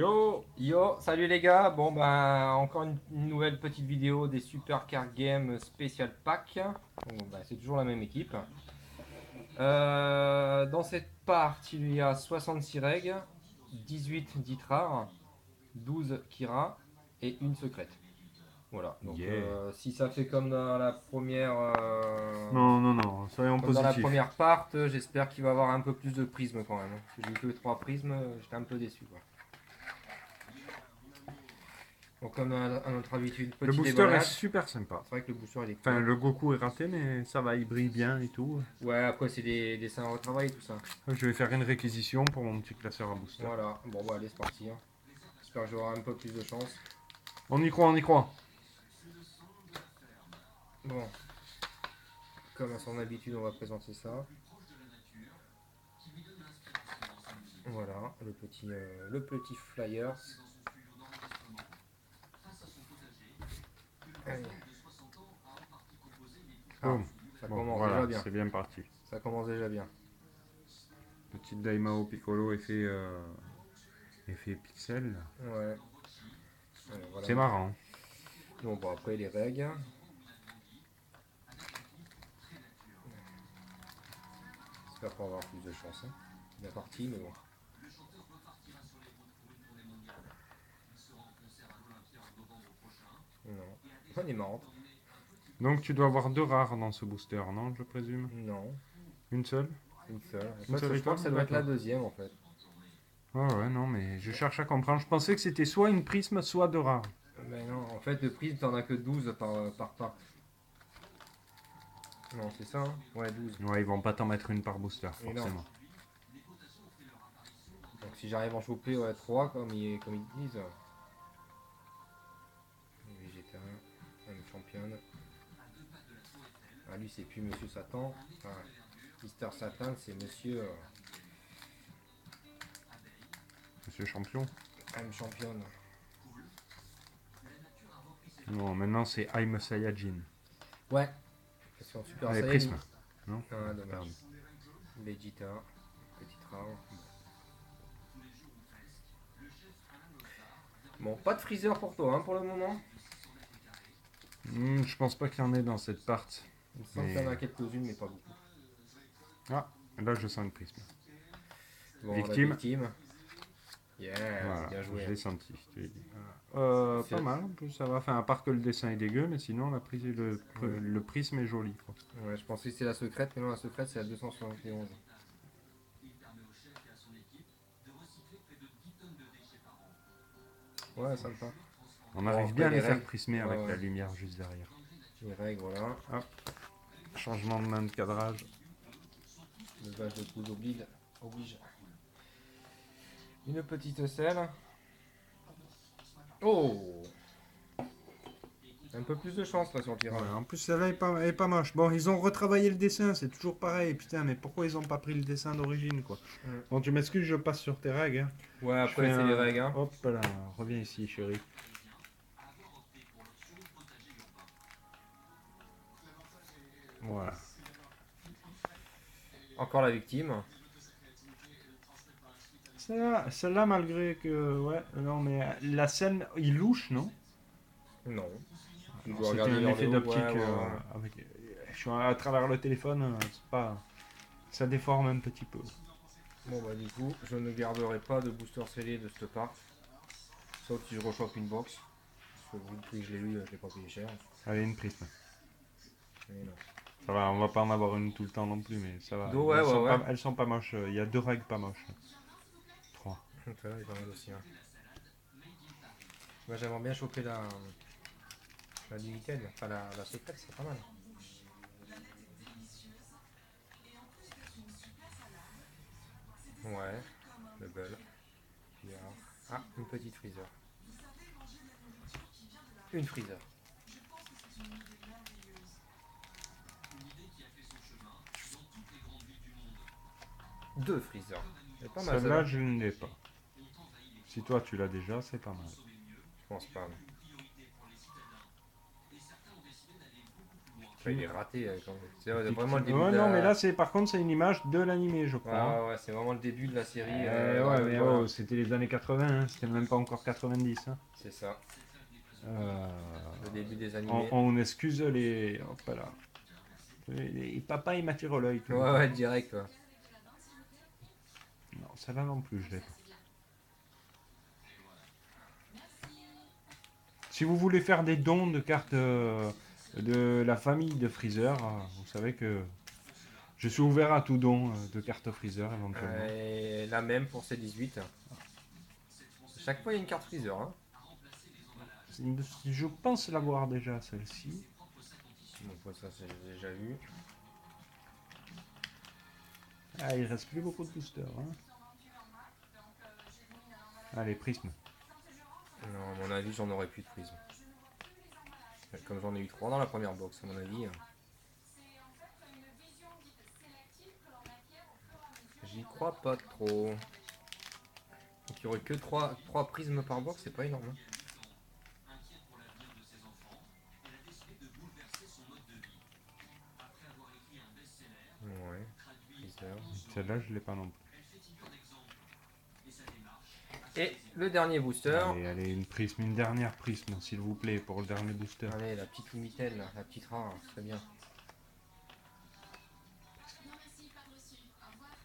Yo! Yo, salut les gars. Bon bah encore une nouvelle petite vidéo des Super Car Game Special Pack. Bon, bah, c'est toujours la même équipe. Dans cette part, il y a 66 règles, 18 dites rares, 12 Kira et une secrète. Voilà. Donc Yeah! si ça fait comme dans la première, Non, non, non, soyons positifs. part, j'espère qu'il va y avoir un peu plus de prismes quand même. Parce que j'ai eu que 3 prismes, j'étais un peu déçu quoi. Donc comme à notre habitude, Le petit booster est déballage. super sympa. C'est vrai que le booster il est Enfin, cool. le Goku est raté, mais ça va, il brille bien et tout. Ouais, après c'est des dessins à retravailler tout ça. Je vais faire une réquisition pour mon petit classeur à booster. Voilà, bon bah allez c'est parti, hein. J'espère que j'aurai un peu plus de chance. On y croit, on y croit. Bon, comme à son habitude on va présenter ça. Voilà, le petit flyers. Allez. Ah, Boum. ça Bon, commence déjà voilà, bien. c'est bien parti. Ça commence déjà bien. Petite Daimao Piccolo effet pixel. Ouais. Allez, voilà. C'est marrant. Bon, bon après les règles. J'espère qu'on va avoir plus de chance, hein. C'est bien parti, mais bon. Non. On est marrant. Donc tu dois avoir deux rares dans ce booster, non, je présume? Non, Une seule? une seule. En Une fait, seule je crois étoile? que ça doit être la D'accord. deuxième en fait. Ouais, ouais, non, mais je cherche à comprendre. Je pensais que c'était soit une prisme, soit deux rares. Mais non, en fait, de prise, t'en as que 12 par part. Non, c'est ça, hein. Ouais, 12. Ouais, ils vont pas t'en mettre une par booster, Et non. forcément. Donc si j'arrive à en choper ouais, 3 comme ils disent. Vegeta, même championne. Ah, lui, c'est plus Monsieur Satan. Enfin, Mister Satan, c'est Monsieur Monsieur Champion. M championne. Non, maintenant c'est I'm Saiyajin. Ouais, parce qu'en Super Allez, Saiyan, prisme. Non? ah, Pardon. dommage. Vegeta, petite rare. Bon, pas de freezer pour toi, hein, pour le moment. Je pense pas qu'il y en ait dans cette part. Il me semble qu'il y en Mais. a quelques-unes, mais pas beaucoup. Ah, là je sens une prisme. Bon, la Victime. victime. Yeah, Voilà, bien je joué. l'ai senti, je te l'ai dit. Pas C'est- mal, en plus ça va. Enfin, à part que le dessin est dégueu, mais sinon la prise, Ouais. le prisme est joli, quoi. Ouais, je pensais que c'était la secrète, mais non, la secrète c'est la 271. Ouais, sympa. On Bon, arrive après bien à les les faire règles. prismer Ouais, avec la ouais. lumière juste derrière. Les règles, voilà. Hop, changement de main de cadrage. Le badge de coups oblige. Une petite selle. Oh, un peu plus de chance là sur le Ouais, tirage. en plus celle-là est pas moche. Bon, ils ont retravaillé le dessin, c'est toujours pareil. Putain, mais pourquoi ils ont pas pris le dessin d'origine, quoi? Mm. Bon, tu m'excuses, je passe sur tes règles, hein. Ouais, Je fais après c'est les un. règles, hein. Hop là, reviens ici, chérie. Voilà. Encore la victime. Celle-là, malgré que. Ouais, non, mais la scène, il louche, non? Non. Tu Alors, dois c'était regarder un vers effet le haut. Ouais, d'optique ouais, ouais. avec. Je suis à travers le téléphone, c'est pas. Ça déforme un petit peu. Bon, bah, du coup, je ne garderai pas de booster scellé de cette part. Sauf si je rechoppe une box. Parce que vu le prix que je l'ai eu, je l'ai pas payé cher. Allez, une prisme. Mais non. Ça va, on va pas en avoir une tout le temps non plus, mais ça va. Do, ouais, ouais, ouais. Elles sont pas moches. Il y a deux règles pas moches. Trois. Celle-là, elle est pas mal aussi, hein. Moi, j'aimerais bien choper la limited. Enfin, la secrète, c'est pas mal. Ouais, le bel. Ah, une petite freezer. Une freezer. Deux freezers. C'est pas mal Celle-là, celle-là. je ne l'ai pas. Si toi tu l'as déjà, c'est pas mal. Je pense pas. Tu Enfin, il est raté. C'est vraiment le début Ouais, de non, la... mais là, par contre, c'est une image de l'animé, je Ouais, crois. Hein. ouais, ouais, c'est vraiment le début de la série. Ouais, mais voilà. oh, c'était les années 80, hein, c'était même pas encore 90. Hein. C'est ça, Euh, le début des animés. on excuse les. Hop là. Papa, il m'attire l'œil tout Ouais, le temps. ouais, direct. Ouais. Non, celle-là non plus, je l'ai pas. Si vous voulez faire des dons de cartes de la famille de Freezer, vous savez que je suis ouvert à tout don de cartes Freezer éventuellement. Et la même pour C18. Chaque fois, il y a une carte Freezer. Hein. Je pense l'avoir déjà, celle-ci. Donc, ça, j'ai déjà vu. Ah, il reste plus beaucoup de boosters. Hein. Allez, prisme. Non, à mon avis, j'en aurais plus de prisme. Comme j'en ai eu 3 dans la première box, à mon avis. J'y crois pas trop. Donc il y aurait que 3 prismes par box, c'est pas énorme. Hein. Ouais, Freezer. Celle-là, je l'ai pas non plus. Et le dernier booster. Allez, une dernière prisme, s'il vous plaît, pour le dernier booster. Allez, la petite Lumitel, la petite rare, très bien.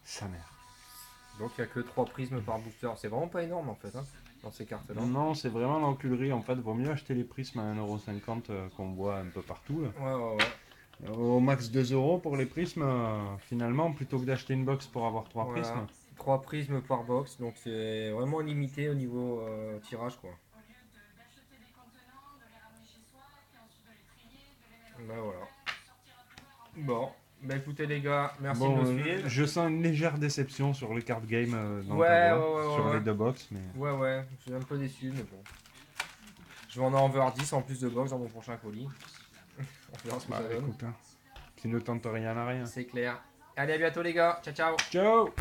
Sa mère. Donc il n'y a que 3 prismes par booster. C'est vraiment pas énorme en fait, hein, dans ces cartes-là. Non, c'est vraiment l'enculerie. En fait, vaut mieux acheter les prismes à 1,50€ qu'on voit un peu partout. Là. Ouais. Au max 2€ pour les prismes, finalement, plutôt que d'acheter une box pour avoir 3 Voilà. prismes. 3 prismes par box, donc c'est vraiment limité au niveau tirage quoi. Bah voilà. Bon, bah écoutez les gars, merci de nous suivre. Je sens une légère déception sur le card game dans Ouais, ta voix, ouais, sur ouais. les deux box. Mais... Ouais, je suis un peu déçu, mais bon. Je vais en avoir 10 en plus de box dans mon prochain colis. On verra ce que ça donne. Écoute, hein, qui ne tente rien à rien. C'est clair. Allez, à bientôt les gars. Ciao, ciao. Ciao!